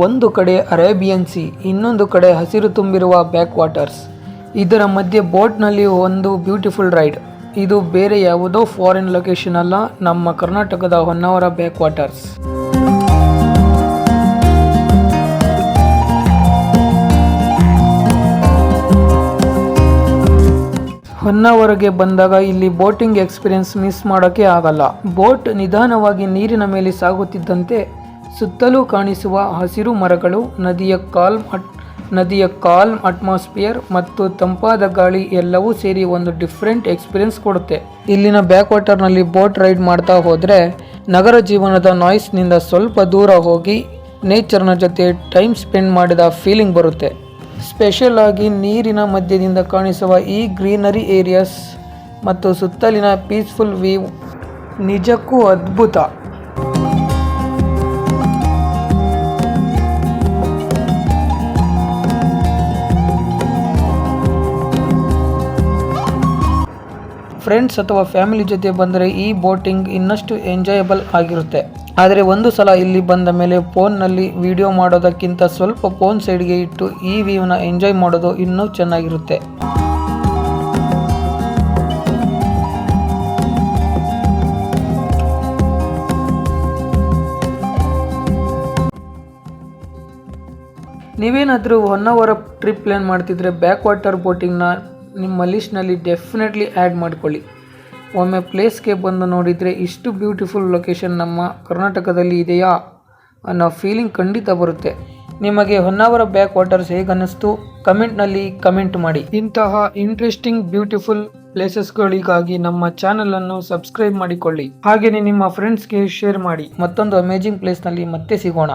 ಒಂದು ಕಡೆ Arabian C, ಇನ್ನೊಂದು ಕಡೆ ಹಸಿರು ತುಂಬಿರುವ ಬ್ಯಾಕ್ ವಾಟರ್ಸ್. ಇದರ ಮಧ್ಯೆ ಬೋಟ್ನಲ್ಲಿ ಒಂದು ಬ್ಯೂಟಿಫುಲ್ ರೈಡ್. ಇದು ಬೇರೆ ಯಾವುದೋ ಫಾರಿನ್ ಲೊಕೇಶನ್ ಅಲ್ಲ, ನಮ್ಮ ಕರ್ನಾಟಕದ ಹೊನ್ನಾವರ ಬ್ಯಾಕ್ ವಾಟರ್ಸ್. ಹೊನ್ನಾವರಗೆ ಬಂದಾಗ ಇಲ್ಲಿ ಬೋಟಿಂಗ್ ಎಕ್ಸ್ಪೀರಿಯನ್ಸ್ ಮಿಸ್ ಮಾಡೋಕ್ಕೆ ಆಗಲ್ಲ. ಬೋಟ್ ನಿಧಾನವಾಗಿ ನೀರಿನ ಮೇಲೆ ಸಾಗುತ್ತಿದ್ದಂತೆ ಸುತ್ತಲೂ ಕಾಣಿಸುವ ಹಸಿರು ಮರಗಳು, ನದಿಯ ಕಾಲ್ಮ್ ಅಟ್ಮಾಸ್ಫಿಯರ್ ಮತ್ತು ತಂಪಾದ ಗಾಳಿ ಎಲ್ಲವೂ ಸೇರಿ ಒಂದು ಡಿಫ್ರೆಂಟ್ ಎಕ್ಸ್ಪೀರಿಯನ್ಸ್ ಕೊಡುತ್ತೆ. ಇಲ್ಲಿನ ಬ್ಯಾಕ್ ವಾಟರ್ನಲ್ಲಿ ಬೋಟ್ ರೈಡ್ ಮಾಡ್ತಾ ಹೋದರೆ ನಗರ ಜೀವನದ ನಾಯ್ಸ್ನಿಂದ ಸ್ವಲ್ಪ ದೂರ ಹೋಗಿ ನೇಚರ್ನ ಜೊತೆ ಟೈಮ್ ಸ್ಪೆಂಡ್ ಮಾಡಿದ ಫೀಲಿಂಗ್ ಬರುತ್ತೆ. ಸ್ಪೆಷಲ್ ಆಗಿ ನೀರಿನ ಮಧ್ಯದಿಂದ ಕಾಣಿಸುವ ಈ ಗ್ರೀನರಿ ಏರಿಯಾಸ್ ಮತ್ತು ಸುತ್ತಲಿನ ಪೀಸ್ಫುಲ್ ವ್ಯೂ ನಿಜಕ್ಕೂ ಅದ್ಭುತ. ಫ್ರೆಂಡ್ಸ್ ಅಥವಾ ಫ್ಯಾಮಿಲಿ ಜೊತೆ ಬಂದರೆ ಈ ಬೋಟಿಂಗ್ ಇನ್ನಷ್ಟು ಎಂಜಾಯಬಲ್ ಆಗಿರುತ್ತೆ. ಆದರೆ ಒಂದು ಸಲ ಇಲ್ಲಿ ಬಂದ ಮೇಲೆ ಫೋನ್ನಲ್ಲಿ ವಿಡಿಯೋ ಮಾಡೋದಕ್ಕಿಂತ ಸ್ವಲ್ಪ ಫೋನ್ ಸೈಡ್ಗೆ ಇಟ್ಟು ಈ ವ್ಯೂನ ಎಂಜಾಯ್ ಮಾಡೋದು ಇನ್ನೂ ಚೆನ್ನಾಗಿರುತ್ತೆ. ನೀವೇನಾದರೂ ಹೊನ್ನಾವರ ಟ್ರಿಪ್ ಪ್ಲ್ಯಾನ್ ಮಾಡ್ತಿದ್ರೆ ಬ್ಯಾಕ್ ವಾಟರ್ ಬೋಟಿಂಗ್ನ ನಿಮ್ಮ ಲಿಸ್ಟ್ನಲ್ಲಿ ಡೆಫಿನೆಟ್ಲಿ ಆ್ಯಡ್ ಮಾಡಿಕೊಳ್ಳಿ. ಒಮ್ಮೆ ಪ್ಲೇಸ್ಗೆ ಬಂದು ನೋಡಿದರೆ ಇಷ್ಟು ಬ್ಯೂಟಿಫುಲ್ ಲೊಕೇಶನ್ ನಮ್ಮ ಕರ್ನಾಟಕದಲ್ಲಿ ಇದೆಯಾ ಅನ್ನೋ ಫೀಲಿಂಗ್ ಖಂಡಿತ ಬರುತ್ತೆ. ನಿಮಗೆ ಹೊನ್ನಾವರ ಬ್ಯಾಕ್ ವಾಟರ್ಸ್ ಹೇಗನ್ನಿಸ್ತು ಕಮೆಂಟ್ನಲ್ಲಿ ಕಮೆಂಟ್ ಮಾಡಿ. ಇಂತಹ ಇಂಟ್ರೆಸ್ಟಿಂಗ್ ಬ್ಯೂಟಿಫುಲ್ ಪ್ಲೇಸಸ್ಗಳಿಗಾಗಿ ನಮ್ಮ ಚಾನಲನ್ನು ಸಬ್ಸ್ಕ್ರೈಬ್ ಮಾಡಿಕೊಳ್ಳಿ. ಹಾಗೆಯೇ ನಿಮ್ಮ ಫ್ರೆಂಡ್ಸ್ಗೆ ಶೇರ್ ಮಾಡಿ. ಮತ್ತೊಂದು ಅಮೇಜಿಂಗ್ ಪ್ಲೇಸ್ನಲ್ಲಿ ಮತ್ತೆ ಸಿಗೋಣ.